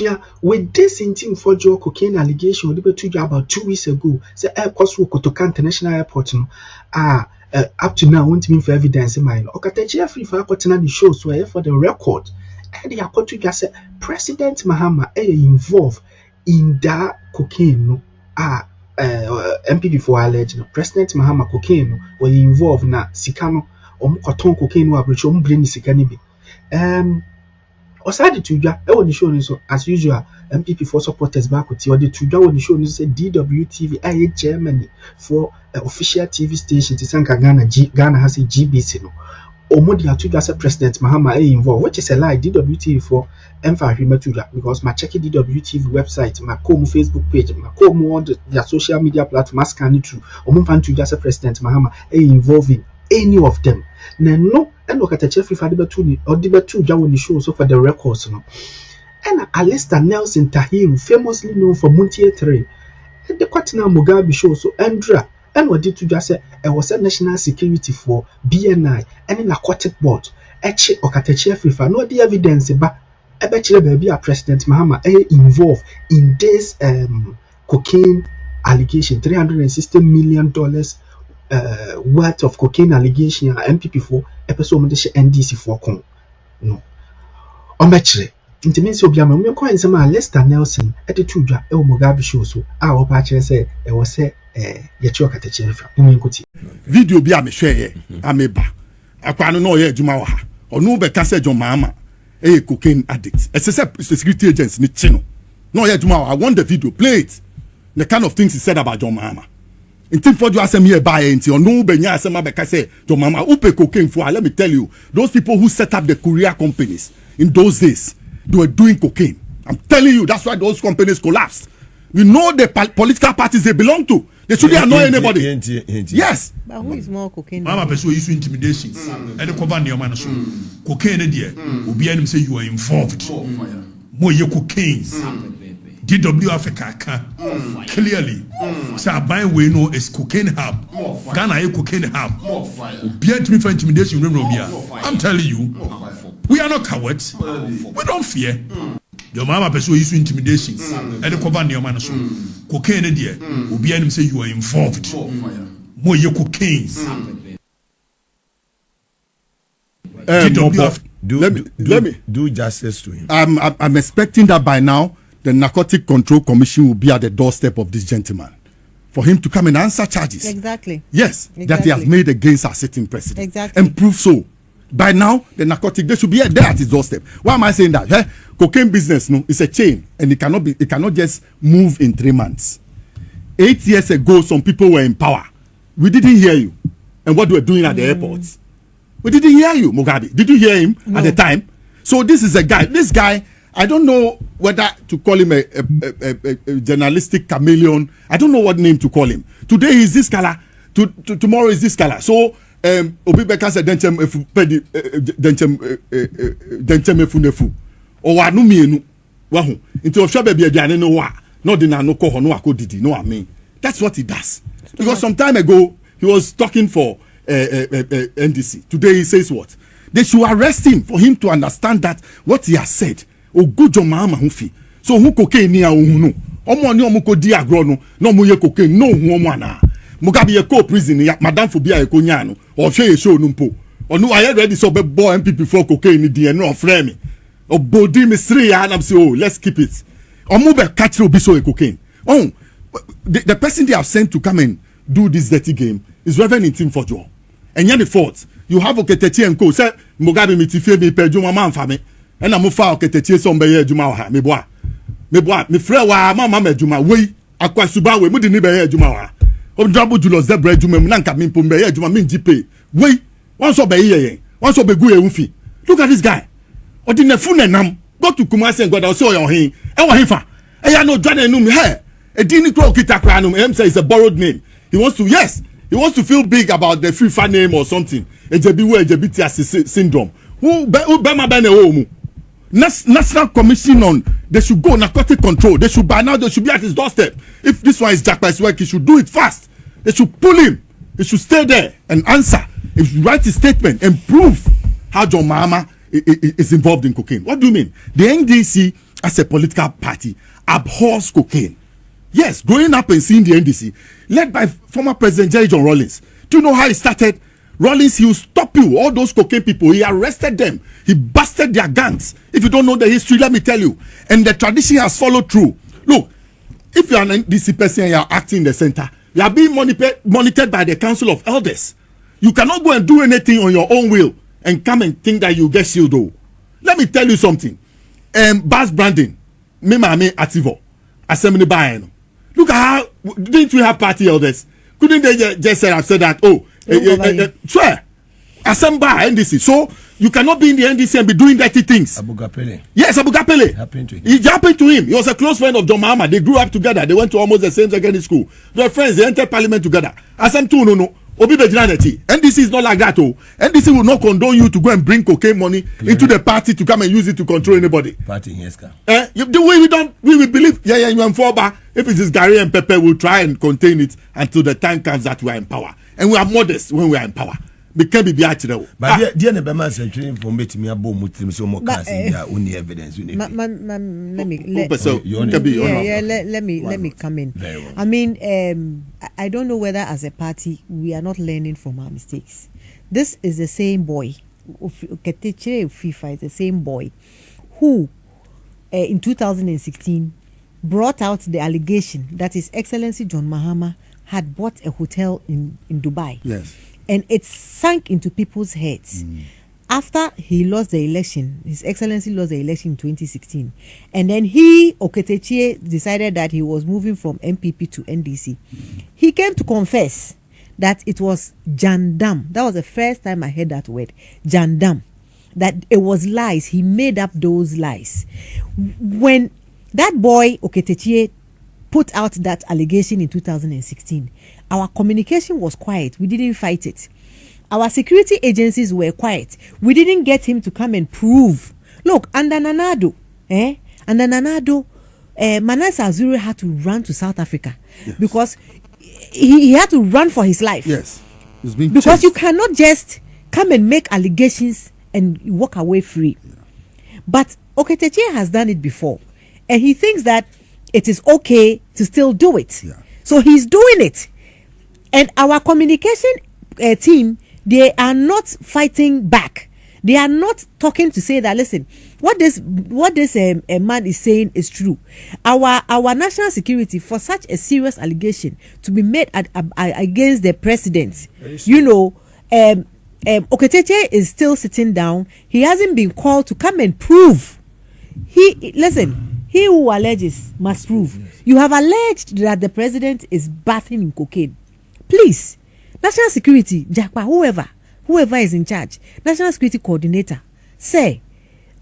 Yeah, with this intim for your cocaine allegation, we to you about 2 weeks ago. Say airport through Okatakyie International Airport. Up to now, won't mean for evidence in mind. Okatakyie Afrifa the show so for the record. And they are to just say President Mahama involved in that cocaine. No, MP before alleged President Mahama cocaine were involved na Sikano or cotton cocaine or bridge brain Sikanibi. Oside to ya, the show so as usual. MPP for supporters back with you. The Tuja on the show is DWTV, Germany for official TV station. Tisanka Ghana has a GBC. No, Omodi Atuja President Mahama involved, which is a lie. DWTV for Afrifa because my checking DWTV website, my com Facebook page, my com all their social media platform, scan it through. Omumpan Tuja President Mahama involving any of them. No, and look at the Afrifa debate or debate to the show so for the records. No, and Alistair Nelson Tahiru, famously known for Muntie 3, and the Kwatina Mugabe show so Andra, and what did to just say it was a national security for BNI and an aquatic board. Eche Okatakyie Afrifa, no the evidence, but I bet you baby President Mahama involved in this cocaine allegation, $360 million. Worth of cocaine allegation MPP for episode NDC for con no omechre intimacy obiama me kwa nsema Lester Nelson etetuja e Mugabe show so a wo pa kire say e wo say ye chi Okatakyie Afrifa umi nkuti video bi a me hwe ameba akwa no no ye adwuma wa ha onu be ka say John Mahama cocaine addict security agents ni chi no ye adwuma wa. I want the video, play it, the kind of things he said about John Mahama. In thing for you asem here buy into or no benya asem abeka say John Mahama upe cocaine for. Let me tell you, those people who set up the courier companies in those days, they were doing cocaine. I'm telling you, that's why those companies collapsed. We know the political parties they belong to. They shouldn't annoy anybody. Yes. But who is more cocaine? Mama person use intimidation. And the cover near man so cocaine there. Obi anim say you are involved. More you cocaine. DW Africa clearly say buy we know is cocaine hub. Ghana a cocaine hub. Be me for intimidation. I'm telling you, we are not cowards. We don't fear. Your mama person use intimidation. And the cover near man so cocaine there. Obi anim say you are involved. More you cocaine. Let me do justice to him. I'm expecting that by now the Narcotic Control Commission will be at the doorstep of this gentleman for him to come and answer charges. Exactly. Yes, exactly. That he has made against our sitting president. Exactly. And prove so. By now, the narcotic, they should be there at his doorstep. Why am I saying that? Cocaine business, no, it's a chain, and it cannot just move in 3 months. 8 years ago, some people were in power. We didn't hear you. And what they were doing at the airports. We didn't hear you, Mugabe. Did you hear him at the time? So this is a guy. This guy, I don't know whether to call him a journalistic chameleon. I don't know what name to call him. Today is this color. Tomorrow is this color. So Obi Beka said denchem efunefu. O wa no mienu. Wa hu. Nti ohwa ba bia aduane no wa. No de na no ko ho no akodidi no amen. That's what he does. Because some time ago he was talking for NDC. Today he says what? They should arrest him for him to understand that what he has said. O good John Mahama hufi. So who cocaine ni a ohunu. Omo ni omo ko di agro no. No mo ye cocaine no hu omo ana. Mugabe ye ko prison ya madam phobia ye ko nya no. O hwe ye show no mpo. Onu are ready so be boy MPP for cocaine ni di no frame me. O body me sri ya na say oh let's keep it. Omo be catch obi so ye cocaine. Oh the person they have sent to come and do this dirty game is Reverend Intim for Joe. And yet the fault you have Okatakyie and co say Mugabe me tifie me pe djuma man fa me. And I'm far Okatakyie so be ye djuma ha me boa me frɛ wa mama ma djuma we akwasuba we mu di ni be ye djuma wa o double Julius Zebra djuma mu na nka me pom be ye djuma me njipe we wan so be ye wan so be gu ye unfi. Look at this guy o di nefu nenam go to Kumasi and God o say o hin e wo hin fa e ya no dwane num he e di ni kro kita kra num em say it's a borrowed name. He wants to feel big about the Afrifa name or something. Ejebi syndrome. Who be ma be na o mu. National Commission on they should go narcotic control. They should by now they should be at his doorstep. If this one is Jack Price's work, he should do it fast. They should pull him. He should stay there and answer. He should write his statement and prove how John Mahama is involved in cocaine. What do you mean? The NDC as a political party, abhors cocaine. Yes, growing up and seeing the NDC, led by former President Jerry John Rawlings. Do you know how it started? Rawlings, he will stop you. All those cocaine people, he arrested them. He busted their gangs. If you don't know the history, let me tell you. And the tradition has followed through. Look, if you are an NDC person and you are acting in the center, you are being monitored by the Council of Elders. You cannot go and do anything on your own will and come and think that you get shielded. Though. Let me tell you something. Bas Brandon, Mimame Ativo, Assembly Bayern. Look at how, didn't we have party elders? Couldn't they just have said that, swear, Assembly NDC. So you cannot be in the NDC and be doing dirty things. Abu Gapele. Yes, Abu Gapele. It happened to him. He was a close friend of John Mahama. They grew up together. They went to almost the same secondary school. They were friends. They entered parliament together. No. NDC is not like that. NDC will not condone you to go and bring cocaine money into the party to come and use it to control anybody. Party yes, we will believe. You and Forba. If it is Gary and Pepe, we'll try and contain it until the time comes that we are in power. And we are modest when we are in power. But dear Nebama said for me to me a bomb with him so more only evidence. Let me come in. Well. I mean, I don't know whether as a party we are not learning from our mistakes. This is the same boy, Okatakyie Afrifa is the same boy who in 2016 brought out the allegation that His Excellency John Mahama had bought a hotel in Dubai. Yes. And it sank into people's heads. After he lost the election, His Excellency lost the election in 2016. And then Okatakyie, decided that he was moving from MPP to NDC. He came to confess that it was jandam. That was the first time I heard that word, jandam. That it was lies. He made up those lies. When that boy, Okatakyie, put out that allegation in 2016, our communication was quiet. We didn't fight it. Our security agencies were quiet. We didn't get him to come and prove. Look, under Nanado, Manasseh Azuri had to run to South Africa. Yes. Because he had to run for his life. Yes. Because chased. You cannot just come and make allegations and walk away free. Yeah. But Okatakyie has done it before. And he thinks that it is okay to still do it. Yeah. So he's doing it. And our communication team, they are not fighting back. They are not talking to say that, listen, what this man is saying is true. Our national security, for such a serious allegation to be made against the president, Okatakyie is still sitting down. He hasn't been called to come and prove. He who alleges must prove. Yes. You have alleged that the president is bathing in cocaine. Please, national security, Jakpa, whoever is in charge, national security coordinator, say,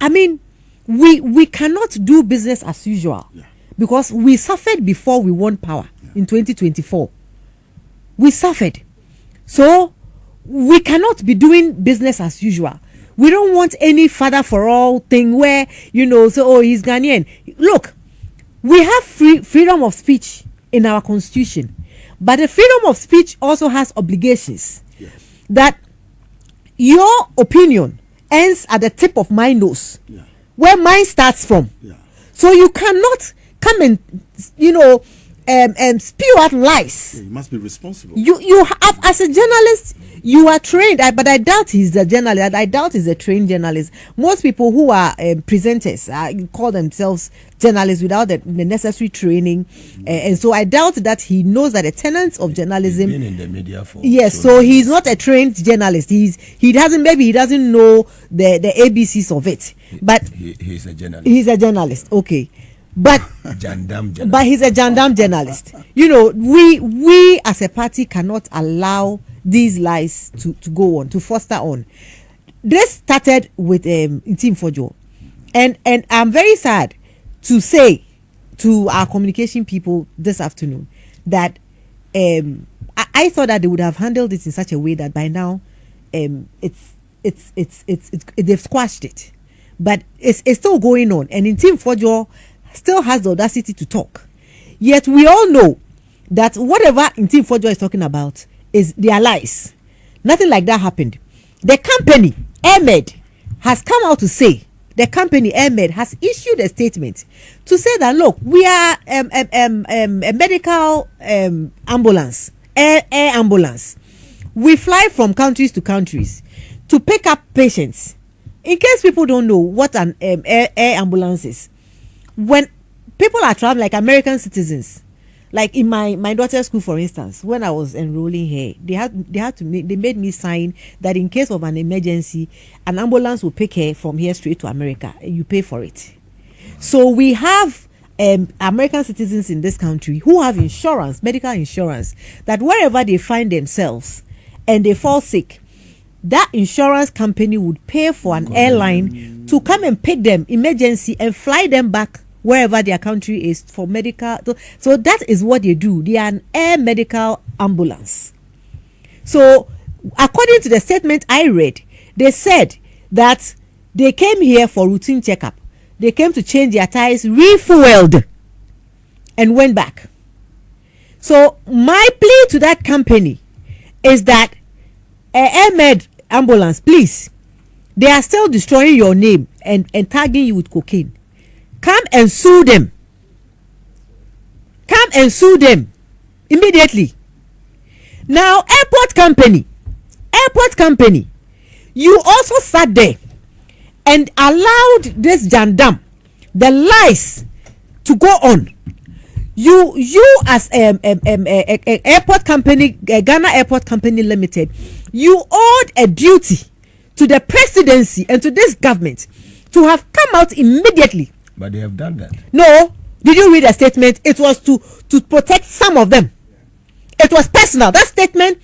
I mean, we cannot do business as usual. Yeah. Because we suffered before we won power in 2024. We suffered. So we cannot be doing business as usual. We don't want any father for all thing where, he's Ghanaian. Look, we have freedom of speech in our constitution. But the freedom of speech also has obligations. Yes. That your opinion ends at the tip of my nose, where mine starts from. Yeah. So you cannot come and spew out lies. Yeah, you must be responsible. You have, as a journalist, you are trained, but I doubt he's a journalist. I doubt he's a trained journalist. Most people who are presenters call themselves journalists without the necessary training, and so I doubt that he knows that the tenets of journalism. He's been in the media for. Yes, so he's not a trained journalist. He doesn't know the ABCs of it. But he's a journalist. He's a journalist. Okay. But but he's a jandam journalist. We as a party cannot allow these lies to go on, to foster on. This started with Team Fojo, and I'm very sad to say to our communication people this afternoon that I thought that they would have handled it in such a way that by now they've squashed it, but it's still going on, and in Team Fojo still has the audacity to talk. Yet we all know that whatever Team Fojo is talking about is their lies. Nothing like that happened. The company, Ahmed, has come out to say the company Ahmed has issued a statement to say that look, we are a medical ambulance, air ambulance. We fly from countries to countries to pick up patients. In case people don't know what an air ambulance is, when people are traveling, like American citizens, like in my daughter's school, for instance, when I was enrolling here, they made me sign that in case of an emergency, an ambulance will pick her from here straight to America. You pay for it. So we have American citizens in this country who have insurance, medical insurance, that wherever they find themselves and they fall sick, that insurance company would pay for an airline to come and pick them emergency and fly them back wherever their country is for medical. So that is what they do. They are an air medical ambulance. So according to the statement I read, they said that they came here for routine checkup. They came to change their tires, refueled, and went back. So my plea to that company is that Ahmed ambulance, please, they are still destroying your name and tagging you with cocaine. Come and sue them. Come and sue them immediately. Now, airport company, you also sat there and allowed this jandam, the lies, to go on. You as airport company, Ghana Airport Company Limited, you owed a duty to the presidency and to this government to have come out immediately. But they have done that. No, did you read the statement? It was to protect some of them. It was personal. That statement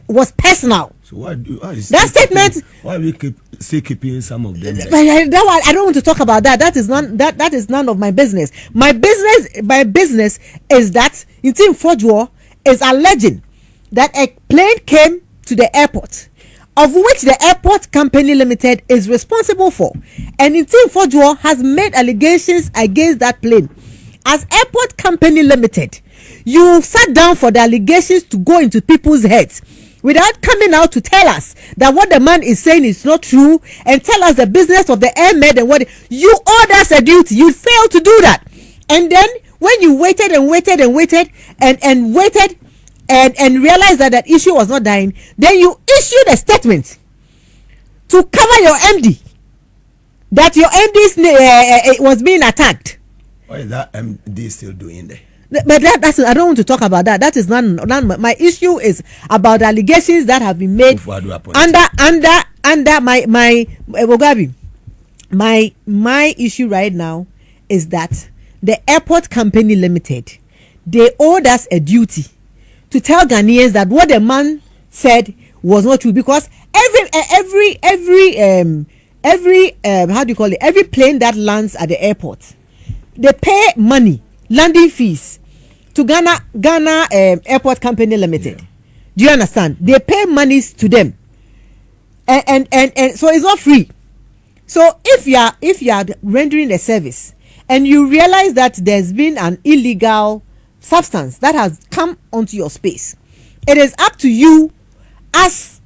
was personal. So why is that statement? Why we still keeping some of them? I don't want to talk about that. That is none of my business. My business is that Intim Fodjo is alleging that a plane came to the airport, of which the Airport Company Limited is responsible for, and Intim Fodjo has made allegations against that plane. As Airport Company Limited, you sat down for the allegations to go into people's heads without coming out to tell us that what the man is saying is not true, and tell us the business of the airmed and what you owed us a duty. You failed to do that, and then when you waited and waited and realized that that issue was not dying, then you issued a statement to cover your MD, that your MD was being attacked. What is that MD still doing there? But that's I don't want to talk about that. That is none. My issue is about the allegations that have been made under my Bogabi. My issue right now is that the Airport Company Limited, they owed us a duty to tell Ghanaians that what the man said was not true, because every how do you call it, every plane that lands at the airport, they pay money, landing fees, to Ghana Airport Company Limited. Yeah. Do you understand? They pay monies to them, and so it's not free. So if you are rendering a service and you realize that there's been an illegal substance that has come onto your space, it is up to you as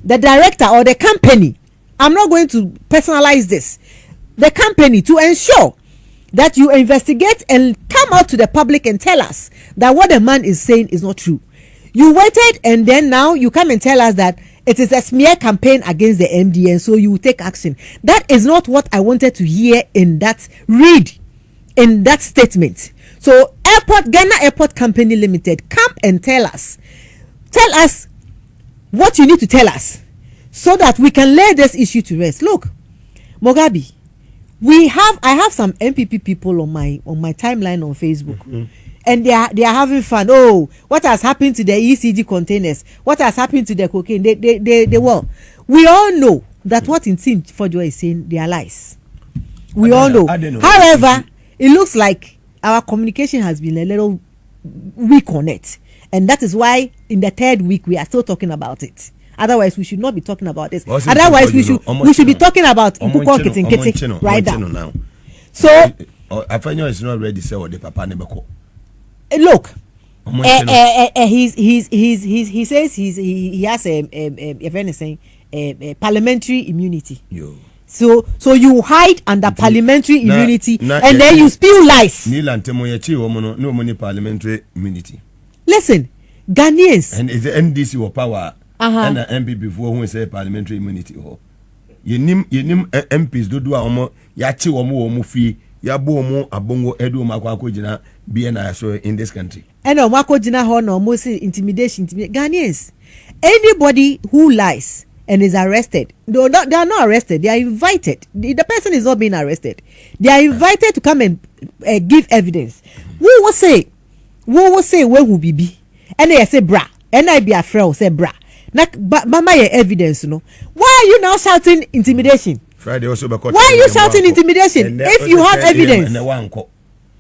the director or the company. I'm not going to personalize this. The company, to ensure that you investigate and come out to the public and tell us that what the man is saying is not true. You waited, and then now you come and tell us that it is a smear campaign against the MD, and so you will take action. That is not what I wanted to hear in that statement. So Ghana Airport Company Limited, come and tell us what you need to tell us so that we can lay this issue to rest. Look, Mugabe, I have some MPP people on my timeline on Facebook, and they are having fun. Oh, what has happened to the ECG containers? What has happened to the cocaine? We all know that what Intim Fodjo is saying, they are lies. We all know. However, it looks like our communication has been a little weak on it, and that is why in the third week we are still talking about it. Otherwise, we should not be talking about this. Otherwise, we should be talking about Nkukwo right now. So I find you is not ready to say what the papa never call. Look, he says he has a parliamentary immunity. So you hide under parliamentary immunity and then you spew lies. Parliamentary immunity. Listen, Ghanaians. And is the NDC or power? And the MP before who say parliamentary immunity. You nim MPs do omo yachi omo fi yabo omo abongo edu makwako jina BNI so in this country. And omako jina ho no mo say intimidation. Ghanaians, anybody who lies and is arrested, they are not arrested, they are invited. The person is not being arrested. They are invited to come and give evidence. Who will say where who be? And they say bra, and I be a friend say bra. Mama, your evidence, no. Why are you now shouting intimidation? Friday also why are you shouting intimidation if you have evidence?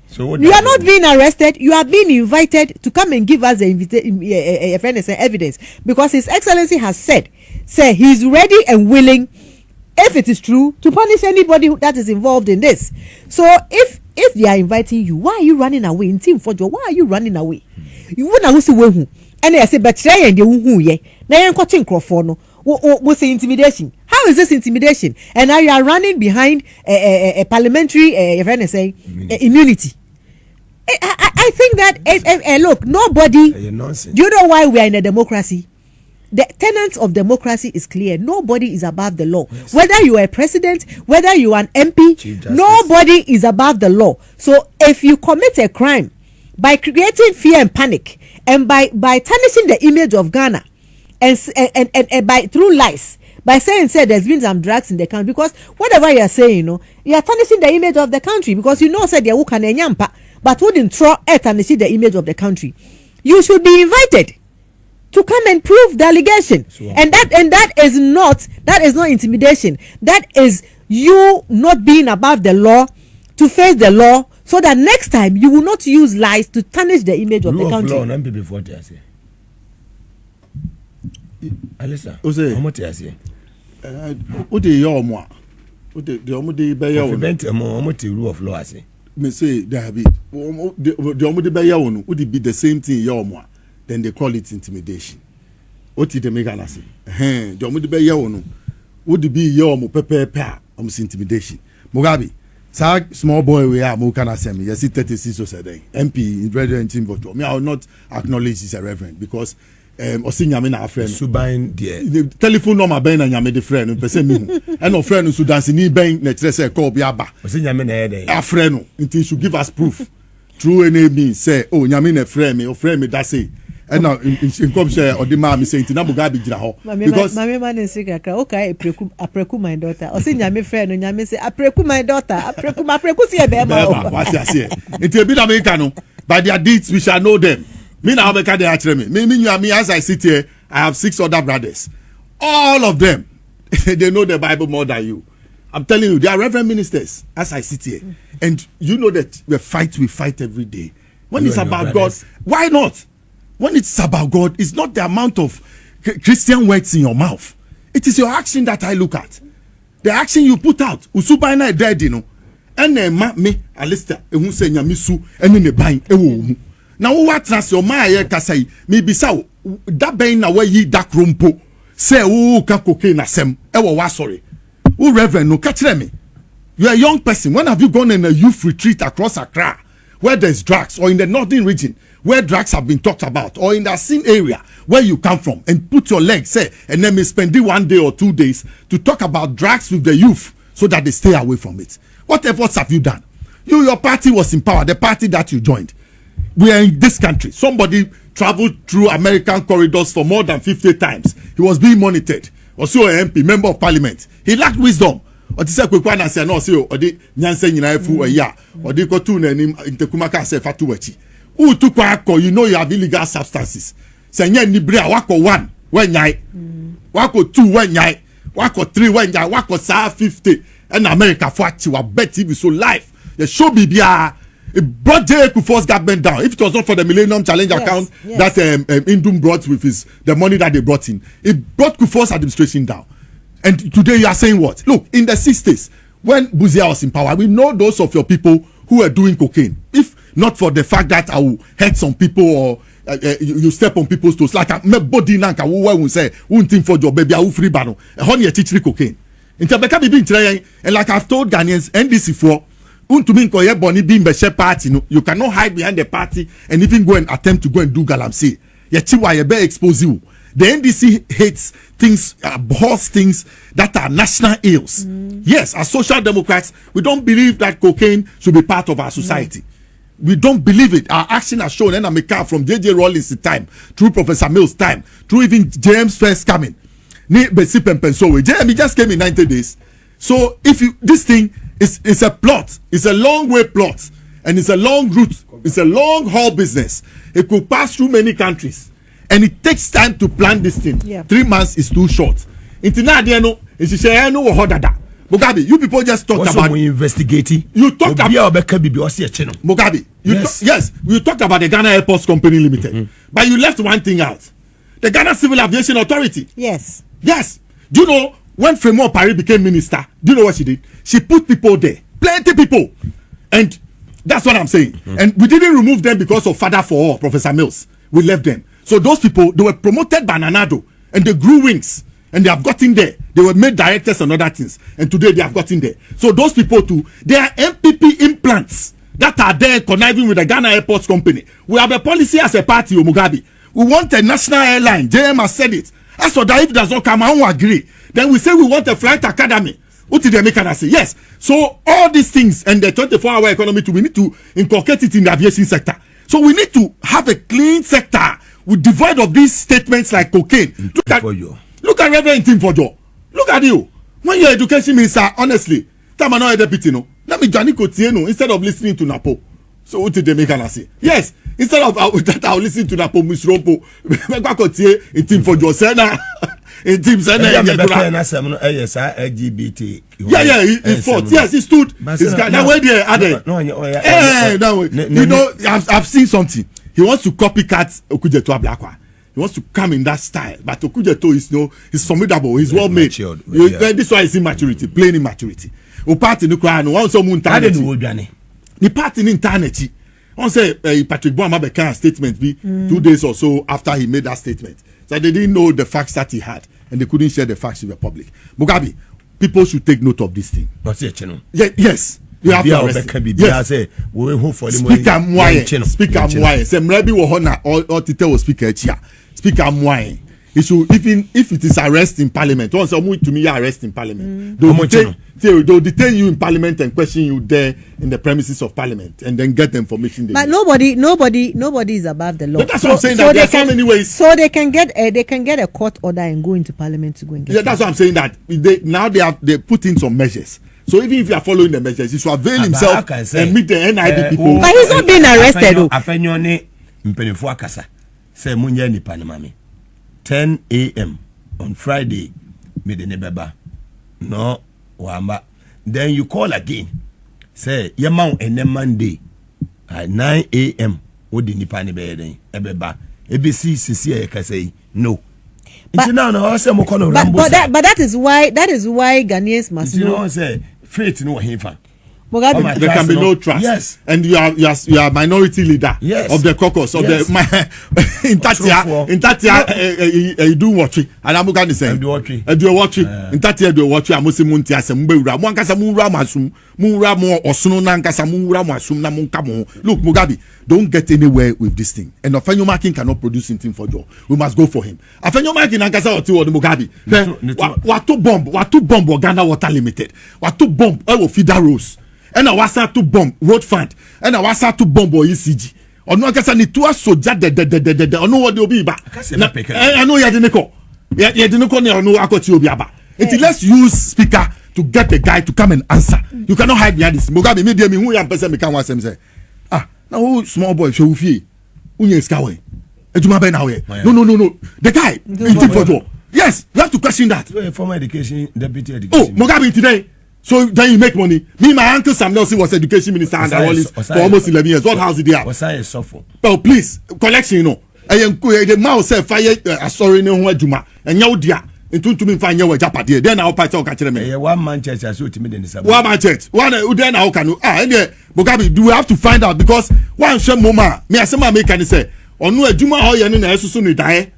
So you are not being arrested. You are being invited to come and give us the evidence because His Excellency has said he is ready and willing, if it is true, to punish anybody that is involved in this. So if they are inviting you, why are you running away? In Team Fojo, why are you running away? You wouldn't see who. And I say, but try and you ye. Now you're catching Crawford. What's the intimidation? How is this intimidation? And now you are running behind a parliamentary immunity. I think that look, nobody. Do you know why we are in a democracy? The tenets of democracy is clear. Nobody is above the law. Yes. Whether you are a president, whether you are an MP, nobody is above the law. So if you commit a crime by creating fear and panic, and by tarnishing the image of Ghana, and by through lies, by saying there's been some drugs in the country, because whatever you are saying, you are tarnishing the image of the country, because there who can enyampa, but wouldn't throw tarnishing the image of the country. You should be invited to come and prove the allegation, and that is not intimidation. That is you not being above the law, to face the law, so that next time you will not use lies to tarnish the image of the country. Rule of law, before they say. Alisa, how much is it? Ode yo mo. Ode de omo de be ya wo. Omo te rule of law say. Me say there be the omo de be ya wo no, would be the same thing yo mo. Then they call it intimidation. Oti de make ana say. The omo de be ya wo no, would be yo mo pepe intimidation. Mugabe small boy we are Mukana Semi, yes, 36 or so MP in Reverend Team Voto. Me, I will not acknowledge he's a reverend because Osinyame na friend. Subain the telephone number ben na nyame de friend no pese me. And no friend so dance ni ben na kire say call biaba. Osinyame na ede. A friend no, until should give us proof. Through any means say oh nyame na friend me, o friend me that say. And now in come share or the man me say ntina Mugabe gira ho because my man is sick okay apreku my daughter o say nyame friend no nyame say apreku my daughter apreku see e be ma what you say nti ebi na America no by their deeds we shall know them. Me na America dey actually me as I sit here I have 6 other brothers, all of them they know the Bible more than you. I'm telling you, they are reverend ministers as I sit here, and you know that we fight every day. When it's about God, why not? When it's about God, it's not the amount of Christian words in your mouth. It is your action that I look at. The action you put out. Usubaina dead, you know. And then me, Alistair, who say Yamisu, and in the bang. Now, what trans your Maya Kasai, maybe so that bang away ye dark rumpo. Say, oh, cocaine asem. Ewa sorry. Oh, Reverend, no catch me. You are a young person. When have you gone in a youth retreat across Accra where there's drugs, or in the northern region where drugs have been talked about, or in that same area where you come from, and put your legs, say, and then spend 1 day or 2 days to talk about drugs with the youth so that they stay away from it? What efforts have you done? Your party was in power, the party that you joined. We are in this country. Somebody traveled through American corridors for more than 50 times. He was being monitored. Also an MP, member of parliament. He lacked wisdom. Or to say kwekwana say no say or the nyanse nyina fu ya or the ko tu na nim intekumaka say fatu wachi. Who took wako, you know you have illegal substances. Say nya ni bre wako 1 when nyai. Wako 2 when nyai. Wako 3 when nyai. Wako sa 50 and America for achi wa bet TV so life. The show bibia it brought J. Kufuor's government down. If it was not for the Millennium Challenge account that Indum brought with the money that they brought in, it brought Kufuor's administration down. And today you are saying what? Look, in the 60s, when Buzia was in power, we know those of your people who were doing cocaine. If not for the fact that I will hurt some people or you step on people's toes, like a body nanka, who will say, won't think for your baby, I will free bano, a honey teacher cocaine. Into beka bibi nkyerɛ and like I've told Ghanaians NDC for untumi nkoye boni bi mbɛhyɛ party no, you cannot hide behind the party and even go and attempt to go and do galamsey. Yechiwa yebe expose you. The NDC hates things, abhors things that are national ills. Yes, as social democrats, we don't believe that cocaine should be part of our society. We don't believe it. Our action has shown, and I'm a car from J.J. Rawlings' time, through Professor Mills' time, through even James first coming. JME just came in 90 days. So if you, this thing is a plot, it's a long way plot, and it's a long route, it's a long haul business. It could pass through many countries. And it takes time to plan this thing. Yeah. 3 months is too short. Mugabe, you people just talked about investigating. You talked about Mugabe. Yes, you talked about the Ghana Airports Company Limited, but you left one thing out: the Ghana Civil Aviation Authority. Yes. Do you know when Fremont Paris became minister? Do you know what she did? She put people there, plenty people, and that's what I'm saying. And we didn't remove them because of Father for All, Professor Mills. We left them. So those people, they were promoted by Nanado, and they grew wings, and they have gotten there. They were made directors and other things, and today they have gotten there. So those people too, they are MPP implants that are there conniving with the Ghana Airports Company. We have a policy as a party, Mugabe. We want a national airline. JM has said it. As for that, if it does not come, I won't agree. Then we say we want a flight academy. What did they make us say? Yes. So all these things and the 24-hour economy too, we need to inculcate it in the aviation sector. So we need to have a clean sector. We devoid of these statements like cocaine. Look at Reverend Tim Fojo. Look at you. When your education minister, honestly, Tamano deputy no. Let me Johnny Kotieno instead of listening to Napo. So what did they make us say? Yes, instead of that I'll listen to Napo Miss Rompo. Kotie in Tim Fojo Sena. In Tim Sena. LGBT. Yeah, he fought. Yes, he stood. Now where they are they? You know, I've seen something. He wants to copycat Okujeto Ablakwa. He wants to come in that style, but Okujeto is he's formidable. He's well made. This why is immaturity, plain immaturity. O party no cry no one so moon internet. The party in internet. On say Patrick Boama became a statement 2 days or so after he made that statement. So they didn't know the facts that he had, and they couldn't share the facts with the public. Mugabe, people should take note of this thing. Yes. You have to arrest him. Yes. Speaker Mwaye. Say Mrebi Wohona or Tite will speak here. Speaker Mwaye. He should, even if it is arrest in parliament, once someone to me arrest in parliament, they'll detain you in parliament and question you there in the premises of parliament and then get the information. But nobody is above the law. But that's what I'm saying. That there are so many ways. So they can get a court order and go into parliament to go and get. Yeah, that's what I'm saying. That they put in some measures. So even if you are following the measures, he should avail himself and meet the NIB people. But he's not being arrested. Though. 10 a.m. on Friday, no wamba. Then you call again. Say yamau and then Monday at 9 a.m. What did Nipani be ebeba? ABC CC can say no. But that is why Ghanaians must know. Say faith no hinfa. There can be no trust. Yes, and you are minority leader. Yes. Of the caucus of the in Tatia you do watch it and I'm going to say do watch it in Tatia do watch it amusi munti asem bewura mo ankasa munra masum munra mo osunu na ankasa munra masum na munkamo. Look Mugabe, don't get anywhere with this thing, and Afenyo Makin cannot produce anything for Joe. We must go for him. Afenyo Makin ankasa oti wo Mugabe watu bomb Ghana Water Limited watu bomb feeder rose. And I was to bomb road fund. And I was to bomb ECG. Or no, I guess I need to soja de. I know what they'll be back. I know you didn't call. You didn't call. I know I got you be back. Let's use speaker to get the guy to come and answer. You cannot hide behind this. Mugabe, me who am person me can want them say. Now small boy show fee. Unye skawe. Ejuma be now. No. The guy. Yes, you have to question that. Former education deputy education. Oh, Mugabe today. So then you make money. Me, my uncle Sam Nelson was education minister under Wallace for almost 11 years. What house did he have? Was I a suffer? Oh, please, collection, you know. And the mouse said, fire, sorry, no one Juma. And you dear, and to me find your Japadi. Then I'll pass out catch them. One man church, I saw timid in the one man church. One, then how can you? And Mugabe, do we have to find out? Because one shame mama, me as some make can say, or no, Juma, how you know, so soon die.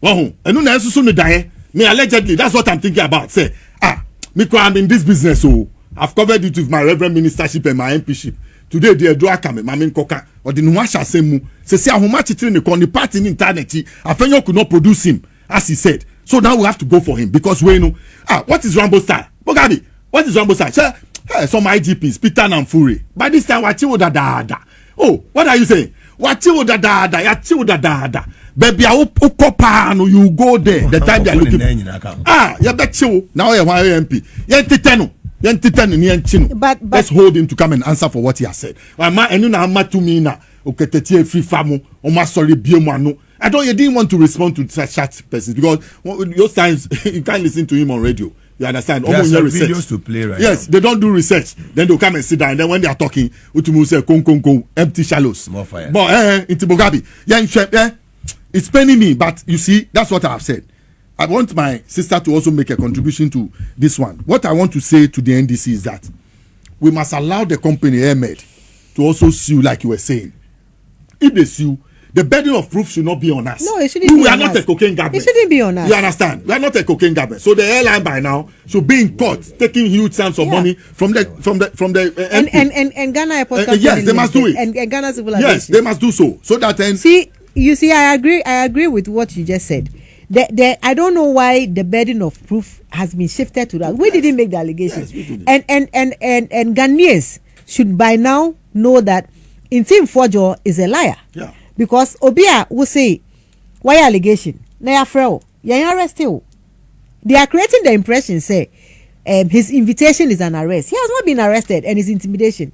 Oh, and no, so soon die. Me allegedly, that's what I'm thinking about. Say, I'm in this business, so I've covered it with my reverend ministership and my MPship. Today they do akame mama nkoka or the nwasha semu say how much it in the party in internet Afenyo could not produce him as he said. So now we have to go for him because we know what is Rambo style? Bogabi, what is Rambo style? Some IGPs Peter and Fury. By this time wachi da. Oh, what are you saying? Wachi da ya baby ukopano you go there the time they are looking you bet you now you want MP but let's hold him to come and answer for what he has said. I didn't want to respond to such persons because those times you can't listen to him on radio. You understand? There are some videos to play right yes, now. They don't do research. Then they'll come and sit down. And then when they are talking, Utumu say, empty shallows. More fire. But into Bogabi. It's paining me, but you see, that's what I have said. I want my sister to also make a contribution to this one. What I want to say to the NDC is that we must allow the company Ahmed to also sue, like you were saying. If they sue, the burden of proof should not be on us. No, it shouldn't be on us. We are not a cocaine government. It shouldn't be on us. You understand? We are not a cocaine government. So the airline by now should be in court, taking huge sums of money from the and Ghana Airport Company. yes, they must do it. And Ghana Civil Aviation. Yes, they must do so. So that then. You see, I agree with what you just said. I don't know why the burden of proof has been shifted to that. We didn't make the allegation. Yes, we didn't. And Ghanaians should by now know that Intim Fojo is a liar. Yeah. Because Obia will say, why allegation? They are arrested. They are creating the impression, say, his invitation is an arrest. He has not been arrested and his intimidation.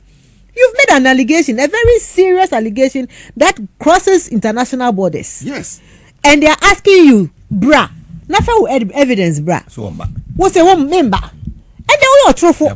You've made an allegation, a very serious allegation that crosses international borders. Yes. And they are asking you, bra, nothing evidence, bra. So, what's a one member? And then we are truthful.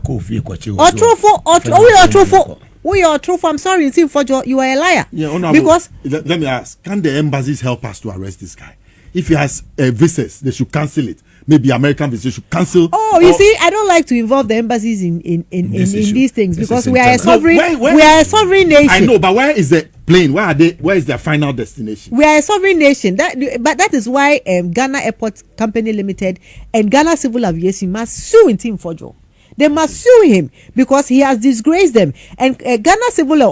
We are truthful. I'm sorry, you are a liar. Yeah, because let me ask, can the embassies help us to arrest this guy? If he has visas, they should cancel it. Maybe American visas should cancel. Oh, you see, I don't like to involve the embassies in these things because we are a sovereign. We are a sovereign nation. I know, but where is the plane? Where are they? Where is their final destination? We are a sovereign nation. But that is why Ghana Airport Company Limited and Ghana Civil Aviation must sue Intim Fojo. They must sue him because he has disgraced them. And Ghana Civil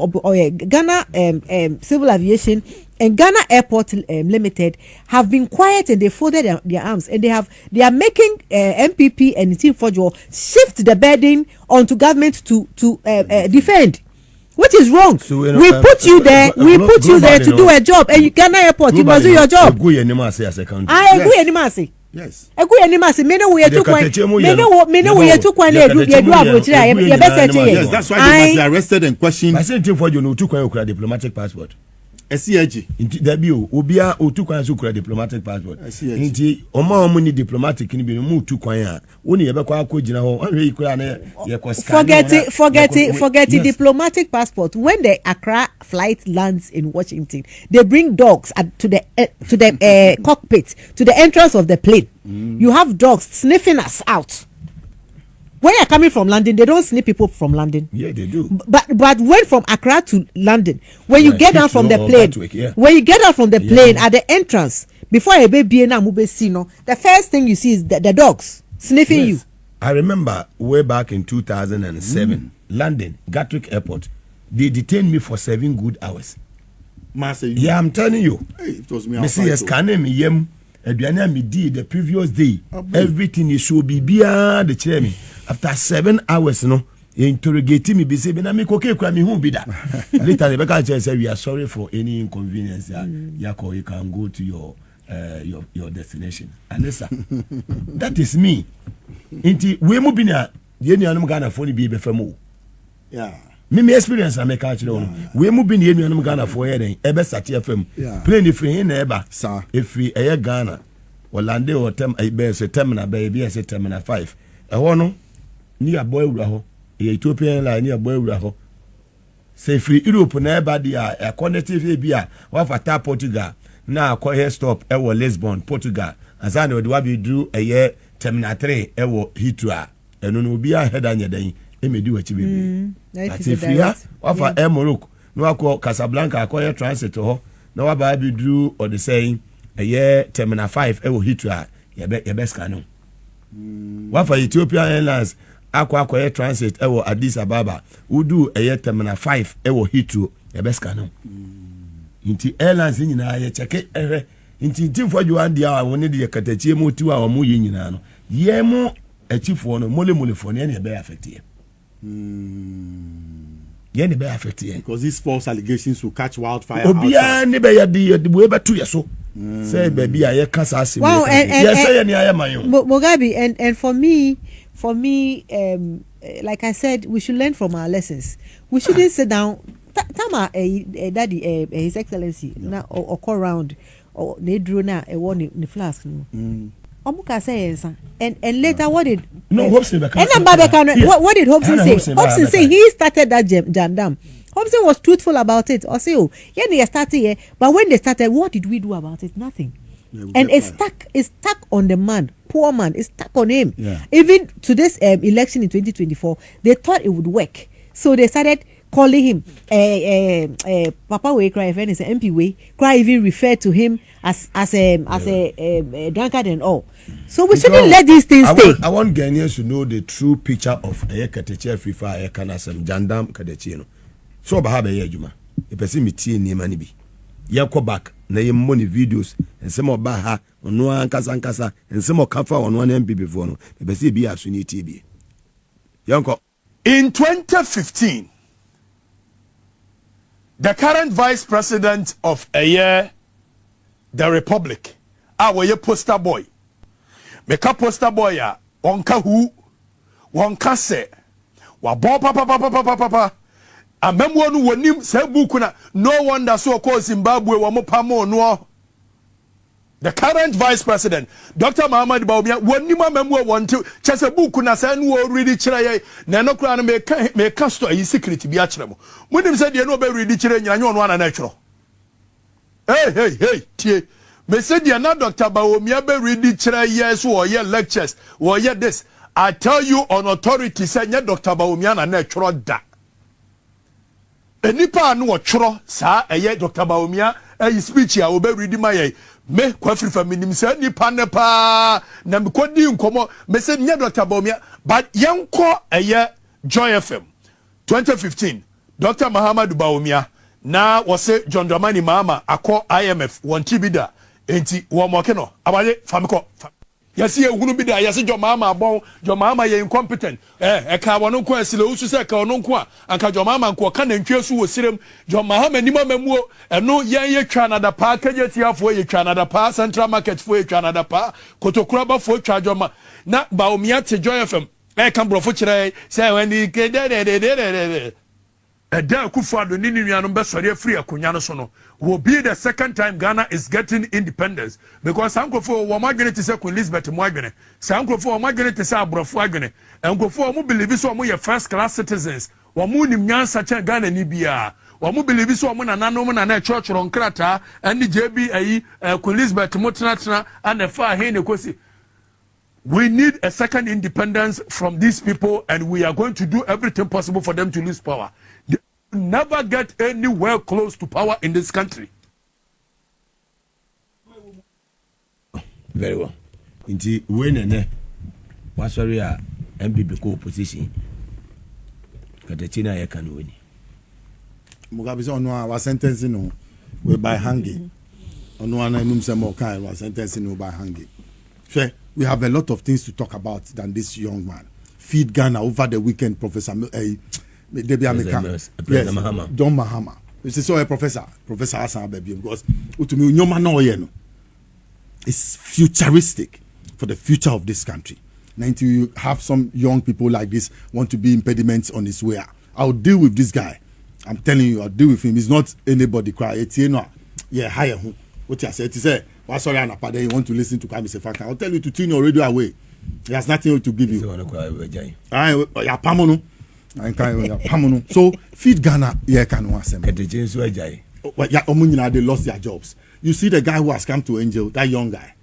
Aviation and Ghana Airport Limited have been quiet and they folded their arms and they are making MPP and Intim Fojo shift the burden onto government to defend, which is wrong. So, we put you there to do a job, and Ghana Airport, you must do your job. I agree. Yes. That's why they must be arrested and questioned. I said for you no diplomatic passport. SCAG. That be Obia Otukwan so diplomatic passport. Inti Oma ni diplomatic ni be mu tukwan woni ye bekwa akogina ho anwe ikura na ye koska. Forget the diplomatic passport. When the Accra flight lands in Washington, they bring dogs to the cockpit, to the entrance of the plane. You have dogs sniffing us out. When you're coming from London, they don't sniff people from London. Yeah, they do. But when from Accra to London, when you get out from the plane, at the entrance, before a baby the first thing you see is the dogs sniffing you. I remember way back in 2007, London, Gatwick Airport, they detained me for 7 good hours. Yeah, I'm telling you. Hey, it was me. The previous day, everything is so be beyond the chairman. After 7 hours, interrogating me, be saying, okay, who be that? Later, the back say, we are sorry for any inconvenience. Yako, you can go to your destination. And that is me. Inti, we moving here. You Ghana phone be before. Yeah. Me experience I make actually. We moving here. You Ghana for here. Ebe sati FM. Play the free in eba. If we air Ghana, Orlando or Ebe se terminal baby se terminal 5. No. Ni a boy uraho. Ethiopian line ni a boy uraho. Say free Europe na eba dia a connective bia. Wa fata Portugal. Na ko here stop ewo Lisbon Portugal. Azana we do abi do a terminal 3 ewo Heathrow. Eno no bia head anya dan. Emedi wachi baby. That's if you offer Morocco. No akọ Casablanca akọ transit ho. Na wa ba bi do or the saying a year terminal 5 ewo Heathrow. Ye be scan no. Wafa Ethiopian Airlines akwa transit ewo Addis Ababa udu terminal 5 ewo Heathrow ebeska no nti airlines nyina ye cheke nti timfo jwa dia a woni de Okatakyie mu ti a mo ye nyina no ye mo achifo no mole fo ne be affect ye ye ne be affect ye because these false allegations will catch wildfire obia ne be ye bu ebetu ye so say baby a ye kasa ase wow, yes say ne aye man yo Mugabe, and for me like I said, we should learn from our lessons. We shouldn't sit down. Tama, Daddy, His Excellency, na or round or they drew na a one the flask. Omuka says, and later what did Hobson what did Hobson say? Hobson say he started that jam. Hobson was truthful about it. Or say, oh, yeah, they started here, but when they started, what did we do about it? Nothing. And it's stuck on the man, poor man. It's stuck on him. Yeah. Even to this election in 2024, they thought it would work, so they started calling him Papa Way Cry. If any is MP Way Cry, even referred to him as a drunkard and all. So we shouldn't let these things stay. I want Ghanaians to know the true picture of Okatakyie Afrifa Kanasem Jandam Okatakyie no. So Bahaba Yejuma, a person meeting ni mani bi. Yako back na ye money videos and some of Baha on one Kasankasa and some of Kafa on one MP before no. The person be as soon TB. Yanko. In 2015, the current vice president of the Republic, our poster boy, make a poster boy ya onka who wonka se wa bo papa amemwo no wonim se buku na no wonder so call Zimbabwe wa mo pamo no. The current vice president, Dr. Mahama wonim amemwo wonte chese buku na se no ready kire ye na no kura no me ka store yi secret bi a kire mo munim se de no be ready kire nyanya ono ana na twero. Hey tie me se de na Dr. Bawumia be ready kire ye so o ye lectures o ye this. I tell you on authority say nya Dr. Bawumia na twero da. Enipa no tworo saa Dr. Bawumia speech ya obe read my me Afrifa minim say nipa ne pa na me kodi nkomo me say nya Dr. Bawumia but yenko Joy FM 2015 Dr. Muhammad Bawumia na wose John Dramani Mahama akọ IMF won tibida enti wo moke no abaye famiko yesi ehunu bi da yesi John Mahama abon John Mahama ye incompetent ka wono ko asile usu se ka wono ko anka John Mahama ko ka na ntwe su wo sirem John Mahama nima mamuo eno ye twa na da pa kagetiafo ye twa na da pa Central Market fo ye twa na da pa Kotokura ba fo twa John Ma na Bawumia te Joy FM kan brofo kire say when the Eda Kufuado ni nuanom be sori afiri akonya no so no will be the second time Ghana is getting independence because Sankrofo wo magene te say Queen Elizabeth mo agene Sankrofo wo magene te say abrofo agene Sankrofo wo believe so mo ye first class citizens wo mo nim nyansa che Ghana ni bia wo mo believe so mo nananom na na church ron krata ani JB ayi Queen Elizabeth mo tena and fa he ne kosi. We need a second independence from these people and we are going to do everything possible for them to lose power. They will never get anywhere close to power in this country. Very well. Inti when wasori a MPP ko opposition Okatakyie na yeka no wani. Mugabe say ono wa sentencing no we by hanging. Ono ana num say mo kan wa sentencing no by hanging. Sure, we have a lot of things to talk about than this young man. Feed Ghana over the weekend, Professor Debbie American. Yes, Mahama. John Mahama. You see, so a Professor Hassan Baby, because to me, no man no it's futuristic for the future of this country. Now, until you have some young people like this want to be impediments on his way, I'll deal with this guy. I'm telling you, I'll deal with him. He's not anybody cry. It's hire him. What you said, he said, well, sorry, you want to listen to Kwame Sefaka. I'll tell you to tune your radio away. He has nothing to give you. So feed Ghana, they lost their jobs. You see the guy who has come to Angel, that young guy.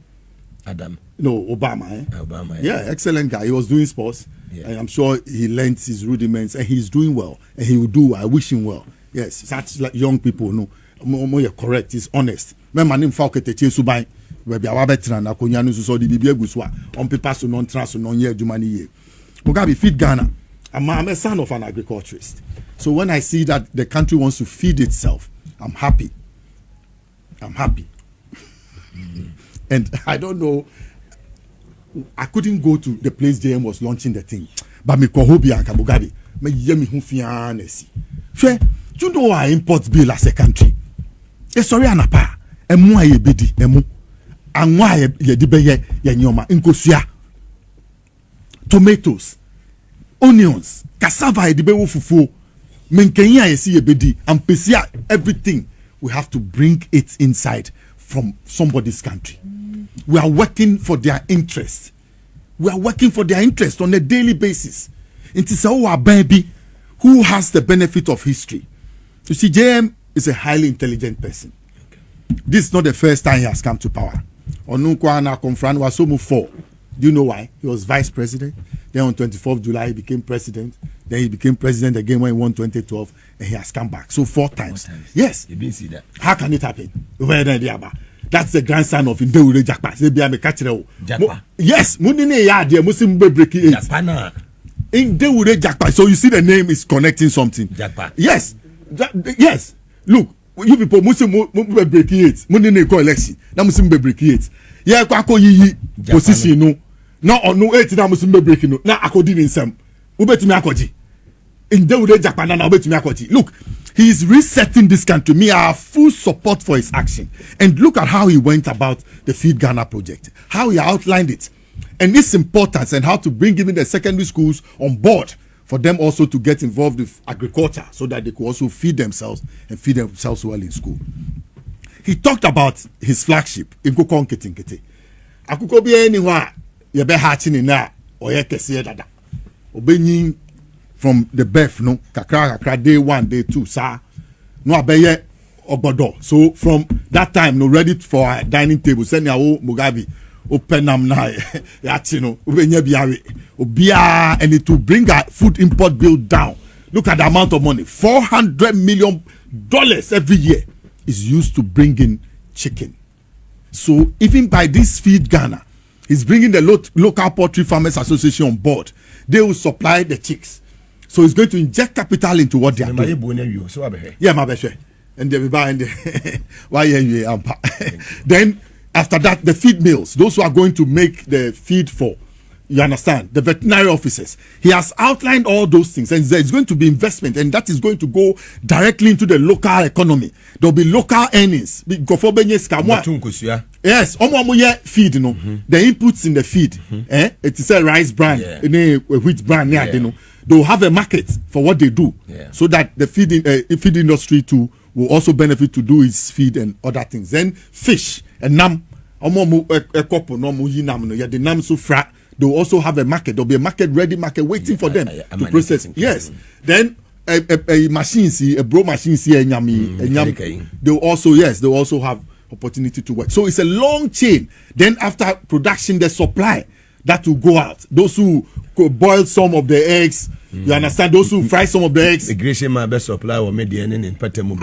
Adam. No, Obama. Obama. Yeah, excellent guy. He was doing sports. Yeah. And I'm sure he learned his rudiments and he's doing well. And he will do. I wish him well. Yes, such like young people. No, you're correct. He's honest. My name Okatakyie Subai. Baby awabetra na konya no so de bibia gu so a on paper so non trans so non ye adwuma ni ye. Mugabe feed Ghana. I'm a son of an agriculturist. So when I see that the country wants to feed itself, I'm happy. And I don't know, I couldn't go to the place JM was launching the thing. But me kohobi and Kabugabi, me yemi hufianesi. Sure, you know our import bill as a country. Sorry anapa, emu aye bedi, emu. Anwa ye dibeye ye nyoma, inkosua. Tomatoes, onions, cassava ye dibewo fufu. Menkenya ye si ye bedi, ampesia, everything. We have to bring it inside from somebody's country. We are working for their interest. We are working for their interest on a daily basis. It is our baby who has the benefit of history. You see, JM is a highly intelligent person. Okay. This is not the first time he has come to power. Onunkwana Konfran was so moved for. Do you know why? He was vice president. Then on 24th July, he became president. Then he became president again when he won 2012. And he has come back. So 4 times. Yes. You didn't see that. How can it happen? That's the grandson of Indewure Jakpa. Jakpa. Yes. Munine ya de musim be breaking it. Jakpa. Indewure Jakpa. So you see the name is connecting something. Jakpa. Yes. Yes. Look, you people musim be breaking it. Munine ko election. Na musim be breaking it. Yeah, kwako yi position no. Na onu 8 na musim be breaking no. Na akodi ni nsem. Ubetumi akoji. Indewure Jakpa na ubetumi akoji. Look, he is resetting this country. Me, I have full support for his action. And look at how he went about the Feed Ghana project, how he outlined it, and its importance, and how to bring even the secondary schools on board for them also to get involved with agriculture so that they could also feed themselves and feed themselves well in school. He talked about his flagship, Nkukon Ketinkete. Akuko bi anywhere, yebe hatching na oye kese dada. Obenyin from the birth, no, kakra day 1, day 2, sir. No abeye obodo. So from that time, no, ready for a dining table. Send ya Mugabe open am na yachino ubenye biawe obia, and it will bring a food import bill down. Look at the amount of money. $400 million every year is used to bring in chicken. So even by this Feed Ghana, he's bringing the local poultry farmers association on board. They will supply the chicks. So it's going to inject capital into what they are doing. Yeah, my best. And they will buy and then after that, the feed mills, those who are going to make the feed for, you understand, the veterinary officers. He has outlined all those things, and there is going to be investment, and that is going to go directly into the local economy. There will be local earnings. Yes, feed, you know, the inputs in the feed. It is a rice brand, a wheat brand, you know. They will have a market for what they do, so that the feed industry too will also benefit to do its feed and other things. Then fish and nam, they will also have a market. There will be a market, ready market waiting for them to process. Yes. Then a machine, a bro machine, they will also have opportunity to work. So it's a long chain. Then after production, the supply that will go out. Those who boil some of the eggs, you understand? Those who fry some of the eggs. The Grecian my best supply or median in Patemu.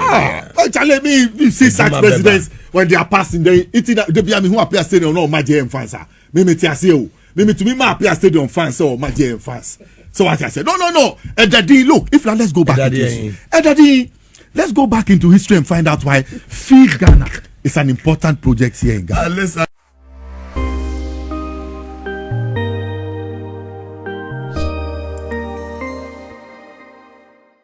Tell me, you see such presidents when they are passing, they be who appear stadium no Majian fans. Maybe to me, my appear stadium fans or Majian fans. So what I said, no. Daddy, look, if let's go back into history. Daddy, let's go back into history and find out why Feed Ghana is an important project here in Ghana.